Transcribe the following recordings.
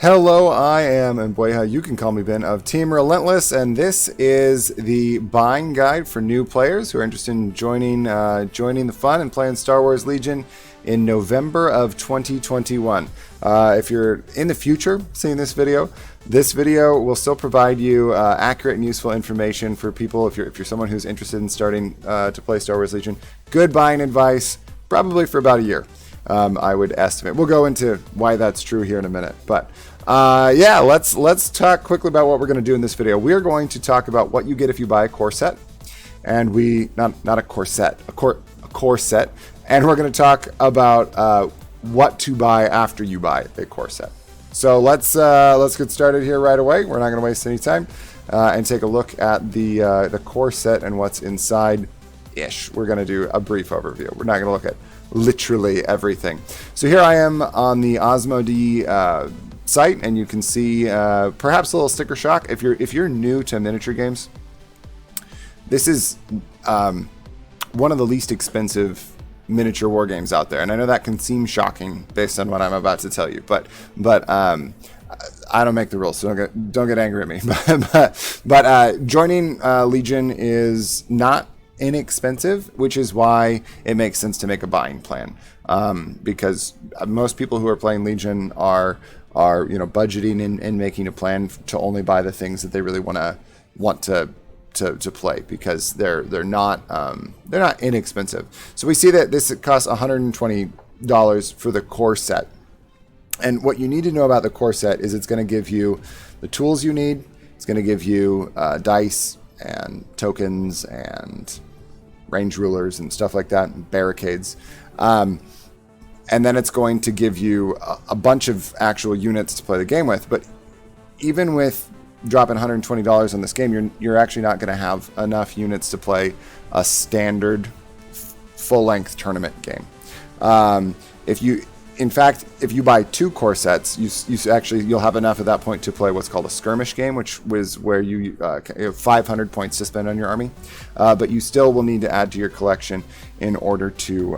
Hello, I am Mbweha. You can call me Ben of Team Relentless, and this is the buying guide for new players who are interested in joining the fun and playing Star Wars Legion in November of 2021. If you're in the future seeing this video will still provide you accurate and useful information for people if you're someone who's interested in starting to play Star Wars Legion. Good buying advice, probably for about a year. I would estimate. We'll go into why that's true here in a minute. But yeah, let's talk quickly about what we're going to do in this video. We're going to talk about what you get if you buy a core set, and not a core set, a core set, and we're going to talk about what to buy after you buy a core set. So let's get started here right away. We're not going to waste any time and take a look at the core set and what's inside. We're going to do a brief overview. We're not going to look at literally everything. So here I am on the Osmodee site, and you can see perhaps a little sticker shock. If you're new to miniature games, this is one of the least expensive miniature war games out there, and I know that can seem shocking based on what I'm about to tell you, but I don't make the rules, so don't get angry at me. but joining Legion is not inexpensive, which is why it makes sense to make a buying plan, because most people who are playing Legion are budgeting and making a plan to only buy the things that they really want to play, because they're not inexpensive. So we see that this costs $120 for the core set, and what you need to know about the core set is it's going to give you the tools you need. It's going to give you dice and tokens and range rulers and stuff like that, and barricades, and then it's going to give you a bunch of actual units to play the game with. But even with dropping $120 on this game, you're actually not going to have enough units to play a standard full-length tournament game. In fact, if you buy two core sets, you'll have enough at that point to play what's called a skirmish game, which was where you have 500 points to spend on your army, but you still will need to add to your collection in order to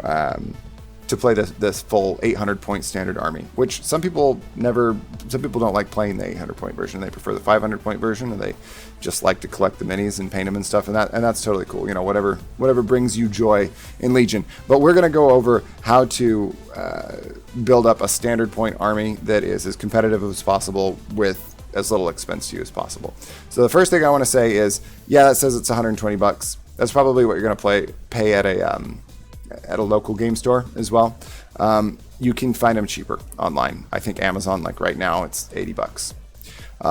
play this full 800 point standard army. Which some people don't like playing the 800 point version. They prefer the 500 point version, and they just like to collect the minis and paint them and stuff, and that's totally cool. Whatever brings you joy in Legion. But we're going to go over how to build up a standard point army that is as competitive as possible with as little expense to you as possible. So the first thing I want to say is, yeah, that says it's $120. That's probably what you're going to pay at a local game store as well. You can find them cheaper online. I think Amazon, like right now, it's $80.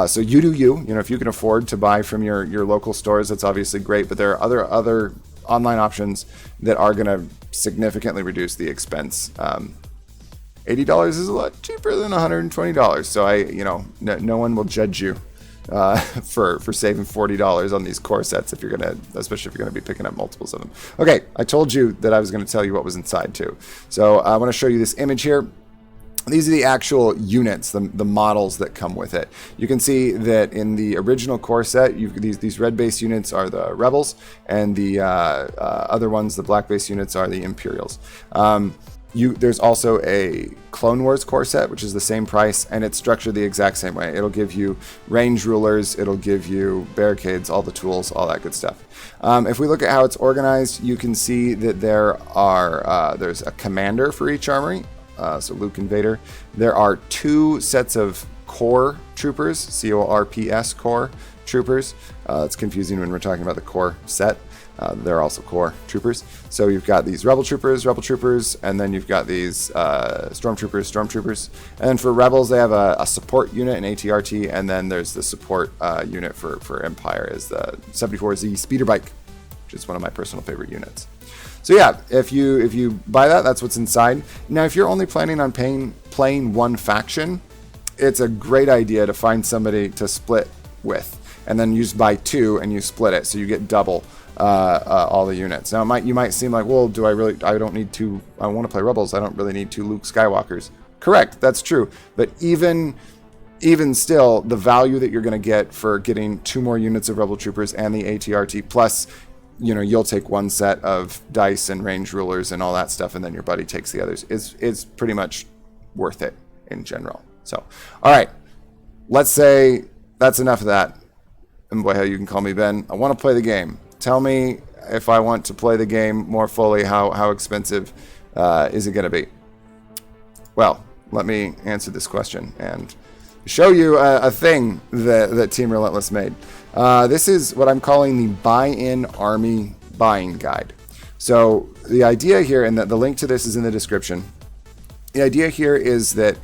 So you do you. If you can afford to buy from your local stores, that's obviously great. But there are other online options that are going to significantly reduce the expense. $80 is a lot cheaper than $120. So no one will judge you for saving $40 on these core sets especially if you're gonna be picking up multiples of them. Okay, I told you that I was going to tell you what was inside too. So I want to show you this image here. These are the actual units, the models that come with it. You can see that in the original core set, these red base units are the Rebels, and the other ones, the black base units, are the Imperials. There's also a Clone Wars core set, which is the same price, and it's structured the exact same way. It'll give you range rulers, it'll give you barricades, all the tools, all that good stuff. If we look at how it's organized, you can see that there's a commander for each armory, so Luke and Vader. There are two sets of core troopers, C-O-R-P-S, core troopers. It's confusing when we're talking about the core set. They're also core troopers. So you've got these rebel troopers, and then you've got these stormtroopers. And then for rebels, they have a support unit, an ATRT, and then there's the support unit for Empire is the 74Z speeder bike, which is one of my personal favorite units. So yeah, if you buy that, that's what's inside. Now, if you're only planning on playing one faction, it's a great idea to find somebody to split with, and then you just buy two and you split it, so you get double all the units. Now, you might seem like, well, I don't need two. I want to play Rebels. I don't really need two Luke Skywalkers. Correct, that's true. But even still, the value that you're going to get for getting two more units of Rebel Troopers and the ATRT, plus you'll take one set of dice and range rulers and all that stuff, and then your buddy takes the others, is pretty much worth it in general. So, all right, let's say that's enough of that. Mbweha, you can call me Ben. I want to play the game. Tell me if I want to play the game more fully, how expensive is it going to be? Well, let me answer this question and show you a thing that Team Relentless made. This is what I'm calling the Buy-in Army Buying Guide. So the idea here, and the link to this is in the description. The idea here is that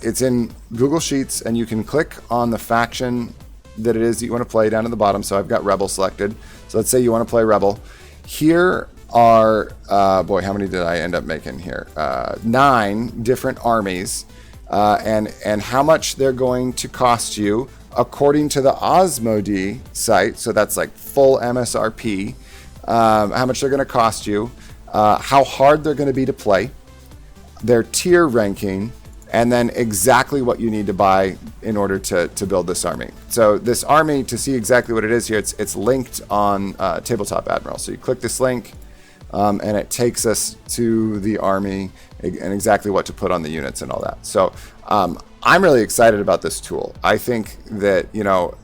it's in Google Sheets, and you can click on the faction that it is that you want to play down at the bottom. So I've got Rebel selected. So let's say you want to play Rebel. Here are, boy, how many did I end up making here? 9 different armies, and how much they're going to cost you according to the Osmodee site. So that's like full MSRP, how much they're going to cost you, how hard they're going to be to play, their tier ranking, and then exactly what you need to buy in order to build this army. So this army, to see exactly what it is here, it's linked on Tabletop Admiral. So you click this link, and it takes us to the army and exactly what to put on the units and all that. So I'm really excited about this tool. I think that, you know,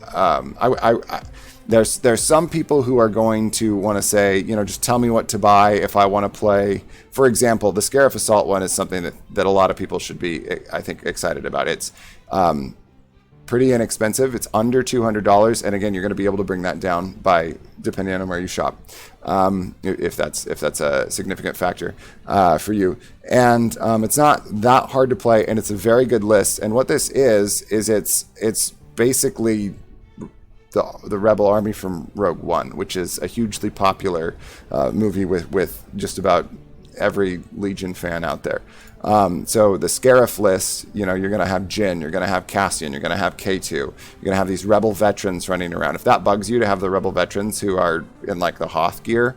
there's some people who are going to want to say, you know, just tell me what to buy if I want to play. For example, the Scarif Assault one is something that a lot of people should be, I think, excited about. It's pretty inexpensive. It's under $200, and again, you're going to be able to bring that down by depending on where you shop, if that's a significant factor for you. And it's not that hard to play, and it's a very good list. And what this is it's basically the Rebel Army from Rogue One, which is a hugely popular movie with just about every Legion fan out there. So the Scarif list, you know, you're going to have Jyn, you're going to have Cassian, you're going to have K2, you're going to have these Rebel veterans running around. If that bugs you to have the Rebel veterans who are in like the Hoth gear,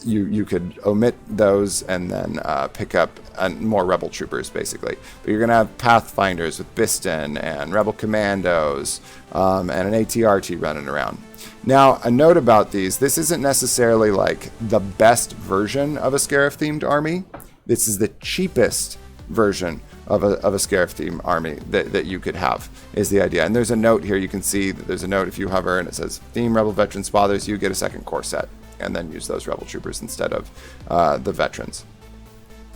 you could omit those and then pick up more Rebel troopers, basically. But you're going to have Pathfinders with Biston and Rebel Commandos and an ATRT running around. Now, a note about these, this isn't necessarily like the best version of a Scarif-themed army. This is the cheapest version of a Scarif-themed army that you could have, is the idea. And there's a note here. You can see that there's a note if you hover, and it says, Theme Rebel Veterans bothers you, get a second core set, and then use those Rebel Troopers instead of the veterans.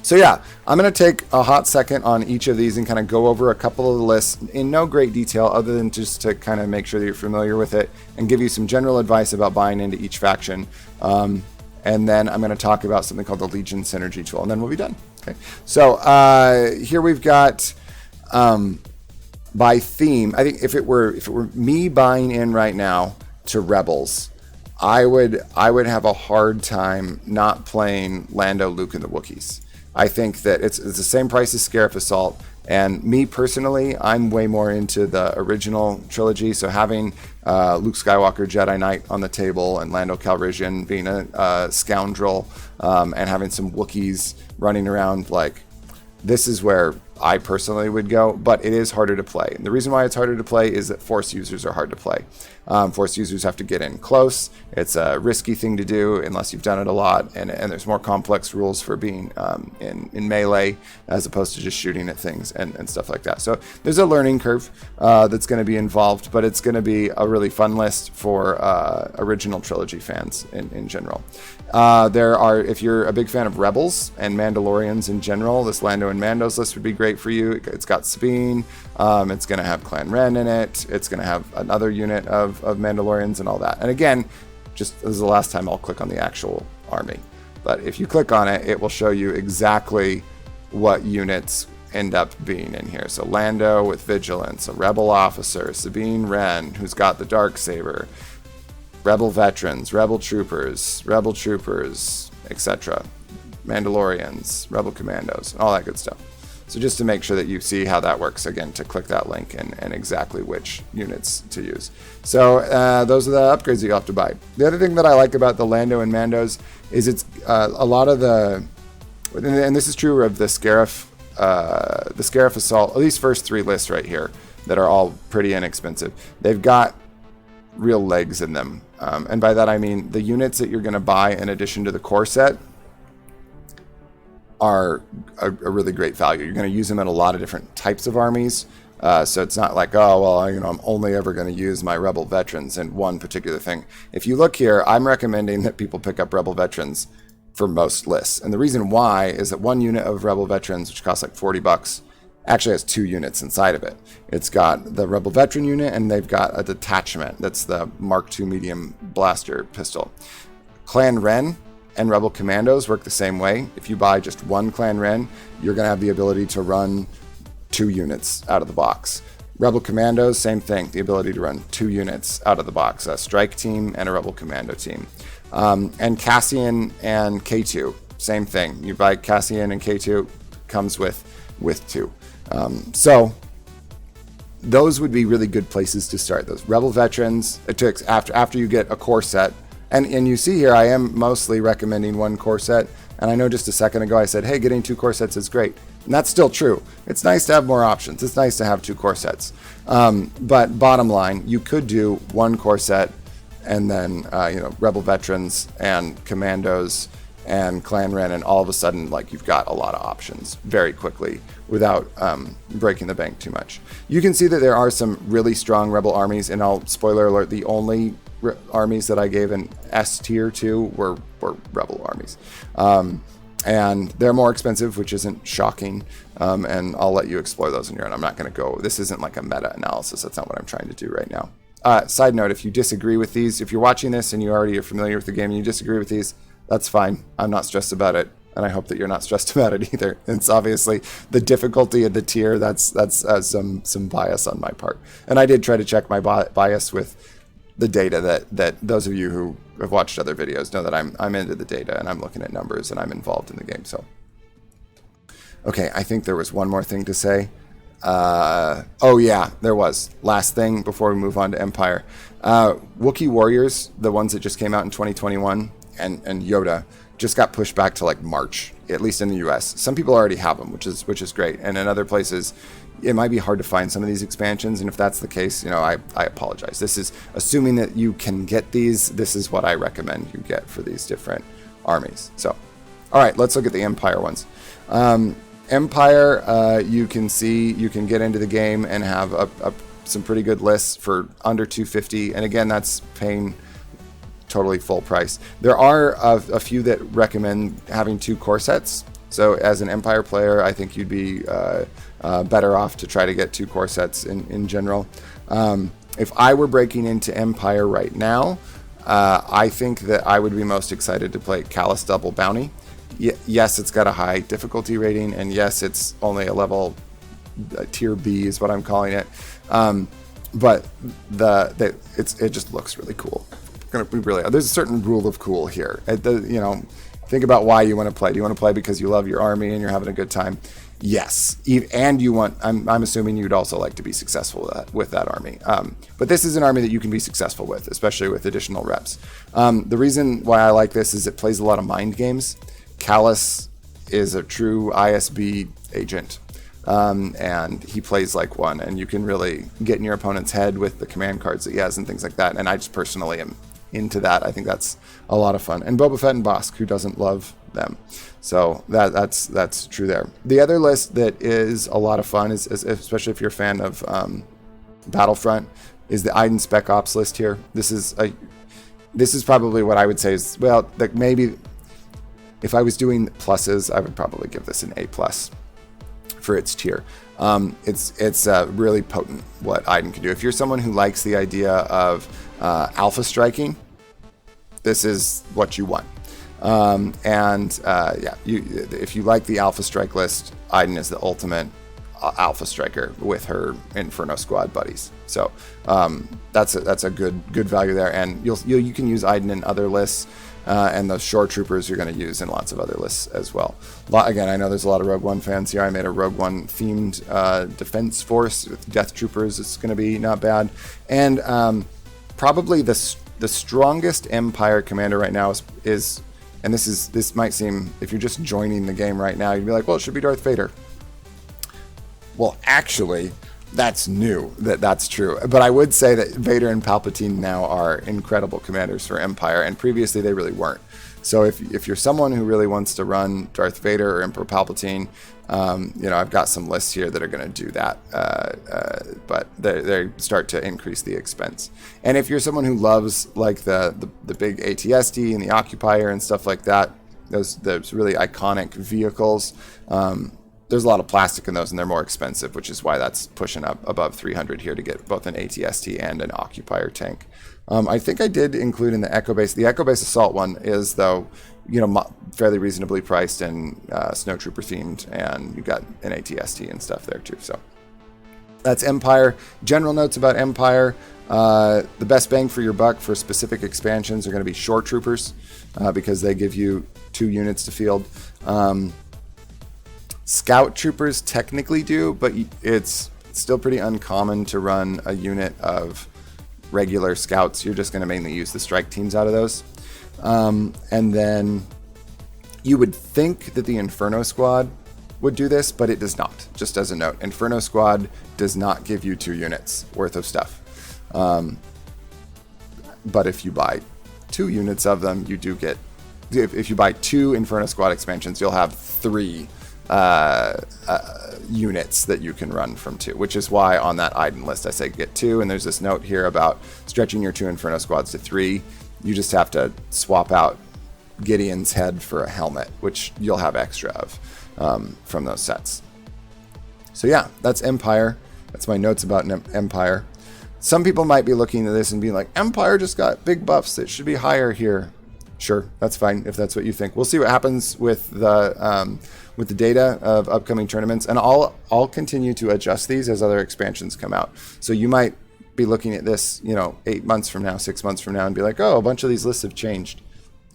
So yeah, I'm going to take a hot second on each of these and kind of go over a couple of the lists in no great detail, other than just to kind of make sure that you're familiar with it and give you some general advice about buying into each faction. And then I'm going to talk about something called the Legion Synergy Tool, and then we'll be done. Okay. So here we've got by theme. I think if it were me buying in right now to Rebels, I would have a hard time not playing Lando, Luke, and the Wookiees. I think that it's the same price as Scarif Assault, and me personally, I'm way more into the original trilogy. So having Luke Skywalker Jedi Knight on the table and Lando Calrissian being a scoundrel, and having some Wookiees running around, like, this is where I personally would go, but it is harder to play. And the reason why it's harder to play is that Force users are hard to play. Force users have to get in close. It's a risky thing to do unless you've done it a lot, and there's more complex rules for being in melee as opposed to just shooting at things and stuff like that. So there's a learning curve that's going to be involved, but it's going to be a really fun list for original trilogy fans in general. If you're a big fan of Rebels and Mandalorians in general, this Lando and Mando's list would be great for you. It's got Sabine, it's going to have Clan Ren in it, it's going to have another unit of Mandalorians and all that. And again, just this is the last time I'll click on the actual army, but if you click on it, it will show you exactly what units end up being in here. So Lando with Vigilance, a Rebel officer, Sabine Wren, who's got the Darksaber, Rebel veterans, Rebel troopers, etc. Mandalorians, Rebel Commandos, all that good stuff. So just to make sure that you see how that works, again, to click that link and exactly which units to use. So those are the upgrades that you'll have to buy. The other thing that I like about the Lando and Mandos is it's a lot of the, and this is true of the Scarif Assault, these first 3 lists right here that are all pretty inexpensive. They've got real legs in them. And by that I mean the units that you're going to buy in addition to the core set are a really great value. You're going to use them in a lot of different types of armies. So it's not like, oh, well, I'm only ever going to use my Rebel veterans in one particular thing. If you look here, I'm recommending that people pick up Rebel veterans for most lists. And the reason why is that one unit of Rebel veterans, which costs like $40, actually has 2 units inside of it. It's got the Rebel veteran unit, and they've got a detachment. That's the Mark II medium blaster pistol. Clan Ren and Rebel Commandos work the same way. If you buy just one Clan Ren, you're going to have the ability to run 2 units out of the box. Rebel Commandos, same thing, the ability to run 2 units out of the box, a strike team and a Rebel Commando team. And Cassian and K2, same thing. You buy Cassian and K2, comes with 2. So those would be really good places to start. Those Rebel veterans, it takes after you get a core set. And you see here, I am mostly recommending 1 core set. And I know just a second ago I said, hey, getting 2 core sets is great. And that's still true. It's nice to have more options. It's nice to have 2 core sets. But bottom line, you could do 1 core set and then, Rebel veterans and Commandos and Clan Ren, and all of a sudden, like, you've got a lot of options very quickly without breaking the bank too much. You can see that there are some really strong Rebel armies, and I'll spoiler alert, the only armies that I gave an S tier to were Rebel armies. And they're more expensive, which isn't shocking, and I'll let you explore those on your own. I'm not going to go, this isn't like a meta-analysis, that's not what I'm trying to do right now. Side note, if you disagree with these, if you're watching this and you already are familiar with the game and you disagree with these, that's fine. I'm not stressed about it, and I hope that you're not stressed about it either. It's obviously the difficulty of the tier, that's some bias on my part. And I did try to check my bias with the data that those of you who have watched other videos know that I'm into the data, and I'm looking at numbers, and I'm involved in the game. So, okay, I think there was one more thing to say. Oh yeah, there was. Last thing before we move on to Empire. Wookiee Warriors, the ones that just came out in 2021, and Yoda just got pushed back to like March, at least in the US. Some people already have them, which is great. And in other places, it might be hard to find some of these expansions. And if that's the case, I apologize. This is assuming that you can get these. This is what I recommend you get for these different armies. So, all right, let's look at the Empire ones. Empire, you can see, you can get into the game and have some pretty good lists for under $250. And again, that's paying totally full price. There are a few that recommend having 2 core sets. So as an Empire player, I think you'd be better off to try to get 2 core sets in general. If I were breaking into Empire right now, I think that I would be most excited to play Callus Double Bounty. Yes, it's got a high difficulty rating, and yes, it's only a level tier B is what I'm calling it. But it just looks really cool. There's a certain rule of cool here. Think about why you want to play. Do you want to play because you love your army and you're having a good time? Yes, and you want. I'm assuming you'd also like to be successful with that army. But this is an army that you can be successful with, especially with additional reps. The reason why I like this is it plays a lot of mind games. Callus is a true ISB agent, and he plays like one, and you can really get in your opponent's head with the command cards that he has and things like that. And I just personally am into that. I think that's a lot of fun. And Boba Fett and Bossk, who doesn't love them? So that's true there. The other list that is a lot of fun is especially if you're a fan of Battlefront, is the Iden Spec Ops list here. This is probably what I would say is, well, like maybe if I was doing pluses, I would probably give this an A+ for its tier. It's really potent what Iden can do. If you're someone who likes the idea of alpha striking, this is what you want. If you like the alpha strike list, Iden is the ultimate alpha striker with her Inferno Squad buddies. So that's a good value there, and you can use Iden in other lists. And the Shore Troopers you're going to use in lots of other lists as well. Again, I know there's a lot of Rogue One fans here. I made a Rogue One themed defense force with Death Troopers. It's going to be not bad. And probably the strongest Empire commander right now is and this might seem, if you're just joining the game right now, you'd be like, well, it should be Darth Vader. Well, actually, that's new. That's true. But I would say that Vader and Palpatine now are incredible commanders for Empire, and previously they really weren't. So if you're someone who really wants to run Darth Vader or Emperor Palpatine, I've got some lists here that are going to do that, but they start to increase the expense. And if you're someone who loves like the big ATSD and the Occupier and stuff like that, those really iconic vehicles, there's a lot of plastic in those, and they're more expensive, which is why that's pushing up above 300 here to get both an ATST and an Occupier tank. I think I did include in the Echo Base. The Echo Base Assault one is, though, fairly reasonably priced and Snowtrooper themed, and you've got an ATST and stuff there too. So that's Empire. General notes about Empire. The best bang for your buck for specific expansions are going to be Shore Troopers, because they give you 2 units to field. Scout Troopers technically do, but it's still pretty uncommon to run a unit of regular scouts. You're just going to mainly use the strike teams out of those. And then you would think that the Inferno Squad would do this, but it does not. Just as a note, Inferno Squad does not give you 2 units worth of stuff. But if you buy 2 units of them, you do get... If you buy 2 Inferno Squad expansions, you'll have 3 units that you can run from 2, which is why on that Iden list I say get 2, and there's this note here about stretching your 2 Inferno Squads to 3. You just have to swap out Gideon's head for a helmet, which you'll have extra of from those sets. So yeah, that's Empire. That's my notes about Empire. Some people might be looking at this and being like, Empire just got big buffs, it should be higher here. Sure, that's fine if that's what you think. We'll see what happens with the data of upcoming tournaments, and I'll continue to adjust these as other expansions come out. So you might be looking at this, 8 months from now, 6 months from now, and be like, oh, a bunch of these lists have changed.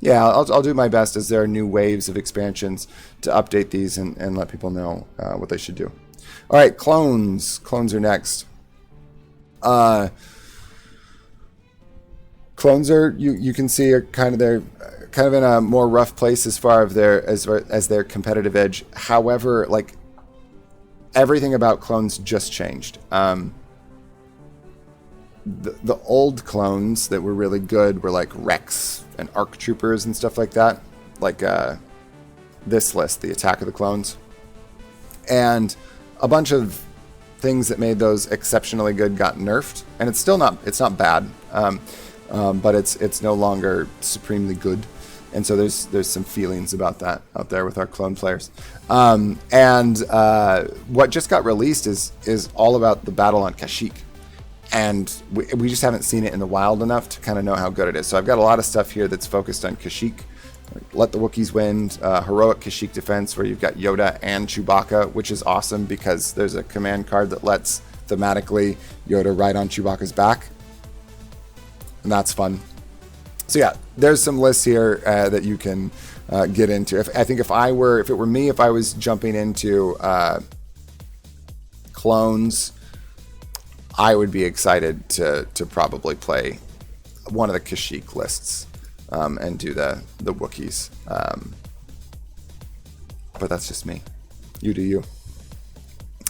Yeah, I'll do my best as there are new waves of expansions to update these and let people know what they should do. All right, clones. Clones are next. Clones are, you can see, are kind of in a more rough place as far as their competitive edge. However, like, everything about clones just changed. The old clones that were really good were like Rex and ARC Troopers and stuff like that. Like this list, the Attack of the Clones. And a bunch of things that made those exceptionally good got nerfed. And it's not bad. But it's no longer supremely good, and so there's some feelings about that out there with our clone players. And what just got released is all about the battle on Kashyyyk, and we just haven't seen it in the wild enough to kind of know how good it is. So I've got a lot of stuff here that's focused on Kashyyyk. Let the Wookiees win, heroic Kashyyyk defense, where you've got Yoda and Chewbacca, which is awesome because there's a command card that lets thematically Yoda ride on Chewbacca's back. And that's fun. So yeah, there's some lists here that you can get into. If it were me, if I was jumping into clones, I would be excited to probably play one of the Kashyyyk lists and do the Wookiees. But that's just me. You do you.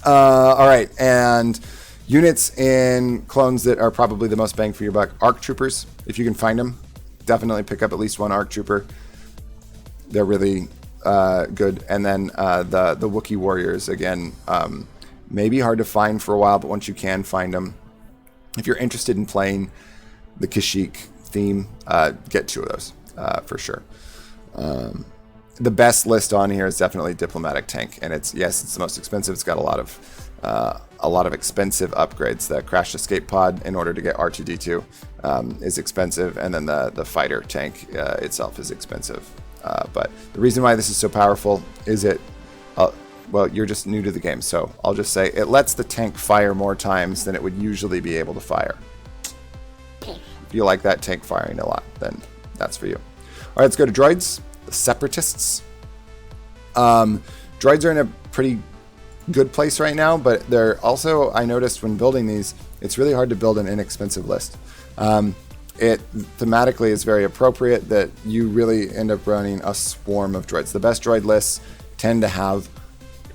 All right, and units in clones that are probably the most bang for your buck. ARC Troopers, if you can find them, definitely pick up at least one ARC Trooper. They're really good. And then the Wookiee Warriors, again, maybe hard to find for a while, but once you can find them, if you're interested in playing the Kashyyyk theme, get 2 of those for sure. The best list on here is definitely Diplomatic Tank, and it's the most expensive. It's got a lot of expensive upgrades. The Crash Escape Pod, in order to get R2-D2, is expensive, and then the fighter tank itself is expensive. But the reason why this is so powerful is well, you're just new to the game, so I'll just say it lets the tank fire more times than it would usually be able to fire. If you like that tank firing a lot, then that's for you. All right, let's go to droids. The Separatists. Droids are in a pretty good place right now, but they're also, I noticed when building these, it's really hard to build an inexpensive list. It thematically is very appropriate that you really end up running a swarm of droids. The best droid lists tend to have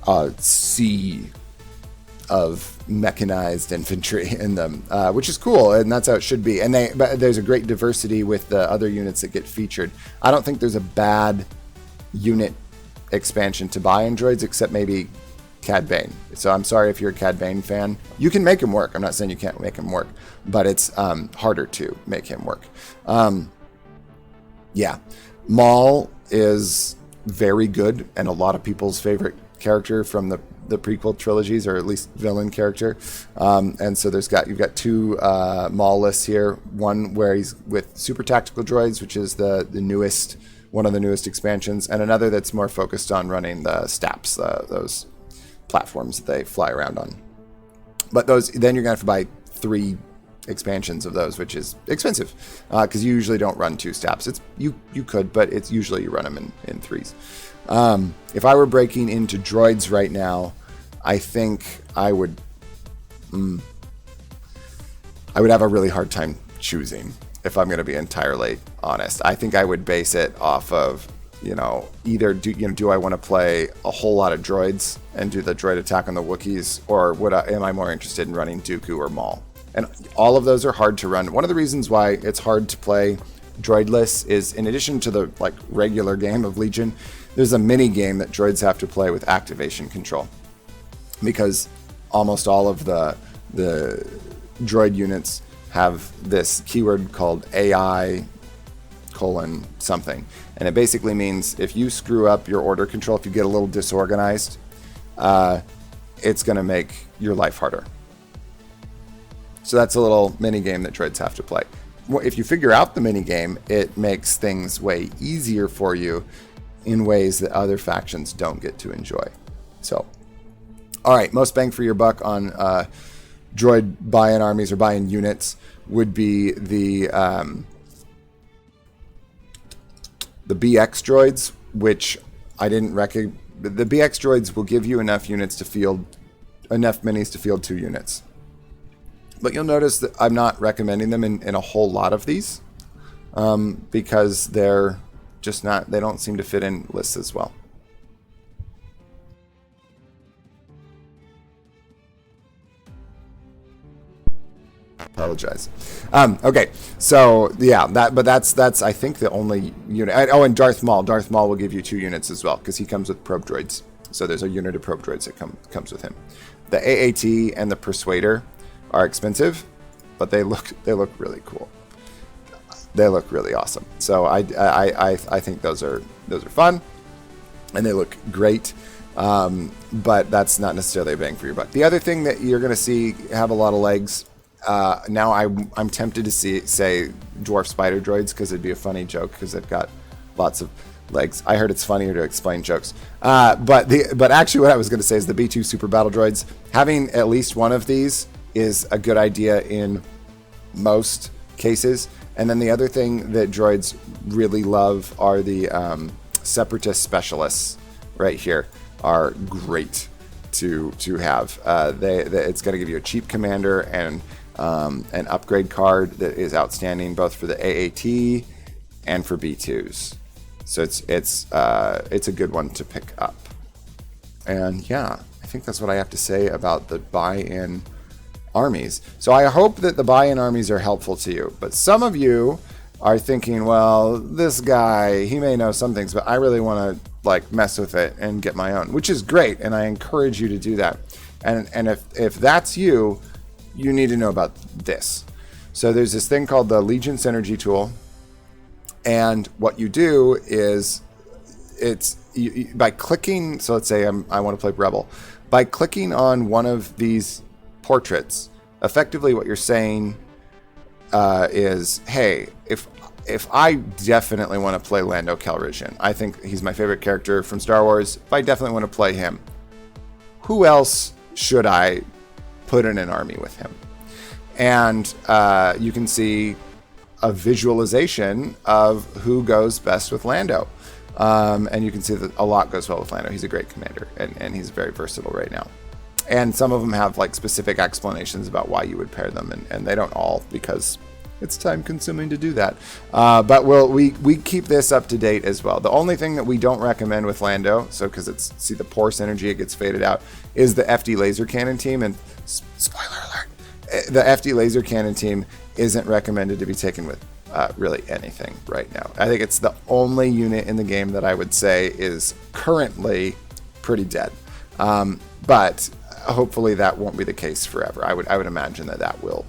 a sea of mechanized infantry in them, which is cool, and that's how it should be. But there's a great diversity with the other units that get featured. I don't think there's a bad unit expansion to buy in droids, except maybe Cad Bane. So I'm sorry if you're a Cad Bane fan. You can make him work. I'm not saying you can't make him work, but it's harder to make him work. Yeah. Maul is very good and a lot of people's favorite character from the prequel trilogies, or at least villain character. And so you've got two Maul lists here. One where he's with super tactical droids, which is the newest, one of the newest expansions, and another that's more focused on running the STAPs, those platforms that they fly around on. But those, then you're gonna have to buy 3 expansions of those, which is expensive because you usually don't run 2 STAPs. It's you could, but it's usually you run them in 3s. If I were breaking into droids right now, I think I would have a really hard time choosing, if I'm going to be entirely honest. I think I would base it off of, either do I want to play a whole lot of droids and do the droid attack on the Wookiees, or am I more interested in running Dooku or Maul? And all of those are hard to run. One of the reasons why it's hard to play droidless is, in addition to the regular game of Legion, there's a mini game that droids have to play with activation control, because almost all of the droid units have this keyword called AI : something, and it basically means if you screw up your order control, if you get a little disorganized, it's going to make your life harder. So that's a little mini game that droids have to play. If you figure out the mini game, it makes things way easier for you in ways that other factions don't get to enjoy. So, all right, most bang for your buck on droid buy-in armies or buy-in units would be the BX droids, which I didn't recognize. The BX droids will give you enough units to field, enough minis to field 2 units. But you'll notice that I'm not recommending them in a whole lot of these because they're just not, they don't seem to fit in lists as well. Apologize. Okay, so yeah, that's I think the only unit. Oh, and Darth Maul. Darth Maul will give you 2 units as well because he comes with probe droids. So there's a unit of probe droids that comes with him. The AAT and the Persuader are expensive, but they look really cool. They look really awesome. So I think those are fun, and they look great. But that's not necessarily a bang for your buck. The other thing that you're going to see have a lot of legs. Now I'm tempted to say dwarf spider droids because it'd be a funny joke because they've got lots of legs. I heard it's funnier to explain jokes. But actually what I was going to say is the B2 super battle droids. Having at least one of these is a good idea in most cases. And then the other thing that droids really love are the separatist specialists right here. Are great to have. It's going to give you a cheap commander and an upgrade card that is outstanding both for the AAT and for B2s. So it's a good one to pick up. And yeah, I think that's what I have to say about the buy-in armies. So I hope that the buy-in armies are helpful to you. But some of you are thinking, well, this guy, he may know some things, but I really want to mess with it and get my own, which is great, and I encourage you to do that. And if that's you, you need to know about this. So there's this thing called the Legion Synergy tool, and what you do is by clicking. So let's say I want to play Rebel. By clicking on one of these portraits, effectively what you're saying is, hey, if I definitely want to play Lando Calrissian, I think he's my favorite character from Star Wars. If I definitely want to play him, who else should I put in an army with him? And you can see a visualization of who goes best with Lando. And you can see that a lot goes well with Lando. He's a great commander, and he's very versatile right now. And some of them have specific explanations about why you would pair them, and they don't all, because it's time consuming to do that. But we keep this up to date as well. The only thing that we don't recommend with Lando, so because see the poor synergy, it gets faded out, is the FD laser cannon team. And spoiler alert, the FD laser cannon team isn't recommended to be taken with really anything right now. I think it's the only unit in the game that I would say is currently pretty dead. But hopefully that won't be the case forever. I would imagine that will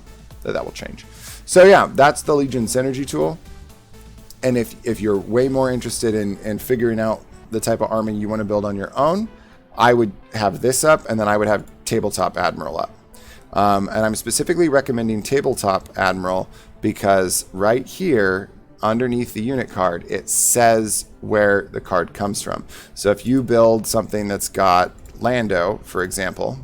change. So yeah, that's the Legion Synergy tool. And if you're way more interested in figuring out the type of army you want to build on your own, I would have this up, and then I would have Tabletop Admiral up. And I'm specifically recommending Tabletop Admiral because right here, underneath the unit card, it says where the card comes from. So if you build something that's got Lando, for example,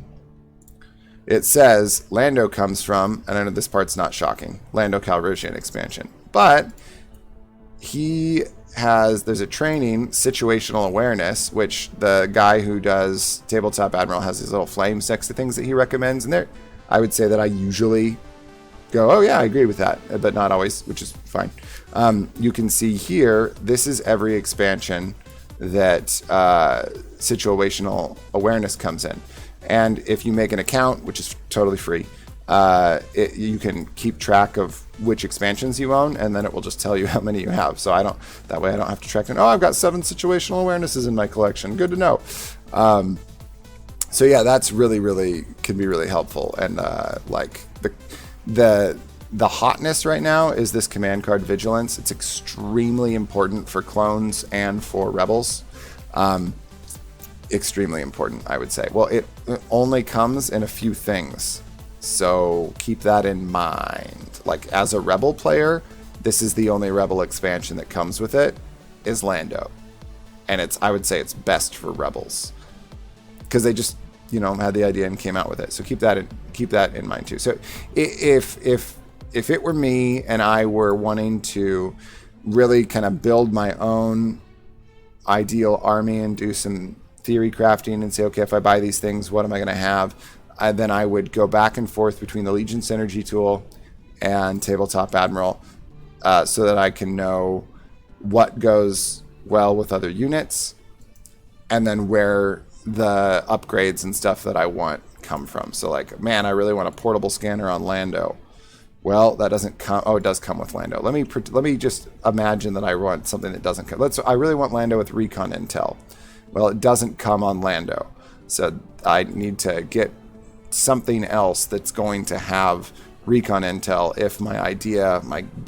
it says Lando comes from, and I know this part's not shocking, Lando Calrissian expansion. But there's a training, situational awareness, which the guy who does Tabletop Admiral has these little flames next to things that he recommends. And there, I would say that I usually go, oh yeah, I agree with that, but not always, which is fine. You can see here, this is every expansion that situational awareness comes in. And if you make an account, which is totally free, you can keep track of which expansions you own, and then it will just tell you how many you have. So that way I don't have to track down, oh, I've got 7 situational awarenesses in my collection. Good to know. So yeah, that's really can be really helpful. And like the hotness right now is this command card Vigilance. It's extremely important for clones and for rebels. Extremely important, I would say. Well, it only comes in a few things, so keep that in mind. Like, as a rebel player, this is the only rebel expansion that comes with it, is Lando. And I would say it's best for rebels, because they just, had the idea and came out with it. So keep that in mind too. So if it were me and I were wanting to really kind of build my own ideal army and do some theory crafting and say, okay, if I buy these things, what am I going to have? Then I would go back and forth between the Legion Synergy tool and Tabletop Admiral, so that I can know what goes well with other units, and then where the upgrades and stuff that I want come from. So like, man, I really want a portable scanner on Lando. Well, that doesn't come. Oh, it does come with Lando. Let me just imagine that I want something that doesn't come. I really want Lando with recon intel. Well, it doesn't come on Lando. So I need to get something else that's going to have recon intel if my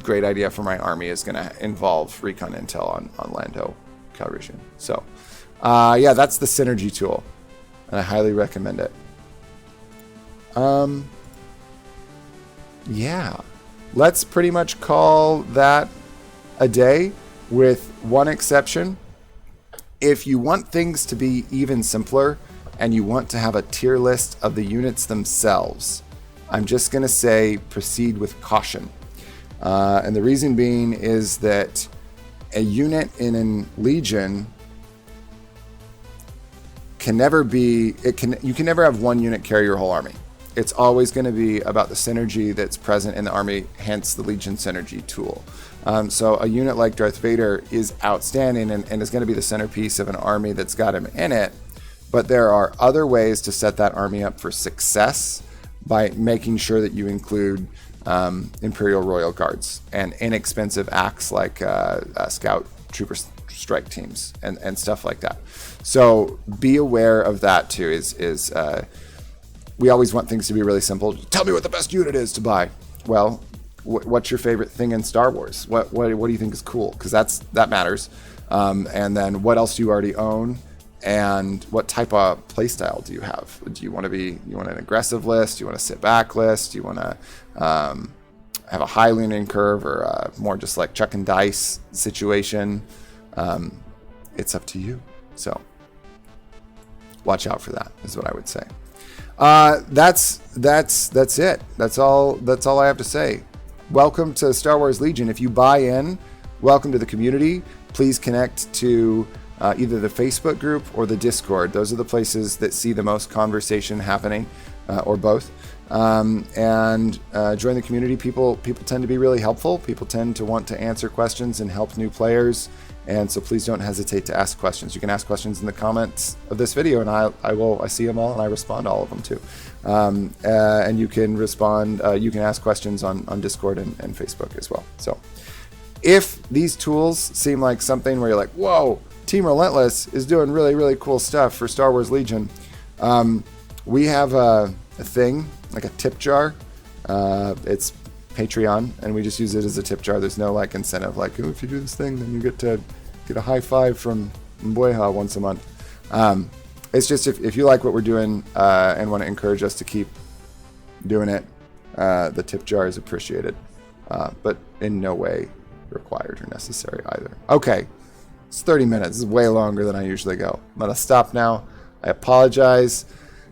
great idea for my army is going to involve recon intel on Lando Calrissian. So, yeah, that's the Synergy tool, and I highly recommend it. Yeah, let's pretty much call that a day, with one exception. If you want things to be even simpler and you want to have a tier list of the units themselves, I'm just going to say proceed with caution. And the reason being is that a unit in a Legion you can never have one unit carry your whole army. It's always going to be about the synergy that's present in the army, hence the Legion Synergy tool. So a unit like Darth Vader is outstanding and is going to be the centerpiece of an army that's got him in it, but there are other ways to set that army up for success by making sure that you include Imperial Royal Guards and inexpensive acts like Scout Trooper strike teams and stuff like that. So be aware of that too. We always want things to be really simple. Tell me what the best unit is to buy. Well, what's your favorite thing in Star Wars? What do you think is cool? Because that matters. And then what else do you already own? And what type of playstyle do you have? Do you want an aggressive list? Do you want a sit back list? Do you want to have a high learning curve, or more just like chuck and dice situation? It's up to you. So watch out for that, is what I would say. That's it. That's all I have to say. Welcome to Star Wars Legion. If you buy in, welcome to the community. Please connect to either the Facebook group or the Discord. Those are the places that see the most conversation happening, or both. And join the community. People tend to be really helpful. People tend to want to answer questions and help new players. And so please don't hesitate to ask questions. You can ask questions in the comments of this video, and I see them all and I respond to all of them too. And you can respond, you can ask questions on Discord and Facebook as well. So if these tools seem like something where you're like, whoa, Team Relentless is doing really, really cool stuff for Star Wars Legion, We have a thing, like a tip jar. It's Patreon, and we just use it as a tip jar. There's no like incentive, like, oh, if you do this thing, then you get to get a high five from Mbweha once a month. It's just if you like what we're doing and want to encourage us to keep doing it, the tip jar is appreciated, but in no way required or necessary either. Okay, it's 30 minutes. This is way longer than I usually go. I'm gonna stop now. I apologize.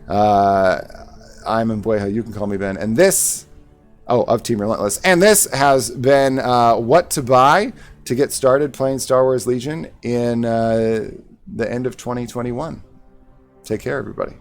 I'm Mbweha. You can call me Ben. And this, of Team Relentless. And this has been what to buy to get started playing Star Wars Legion in the end of 2021. Take care, everybody.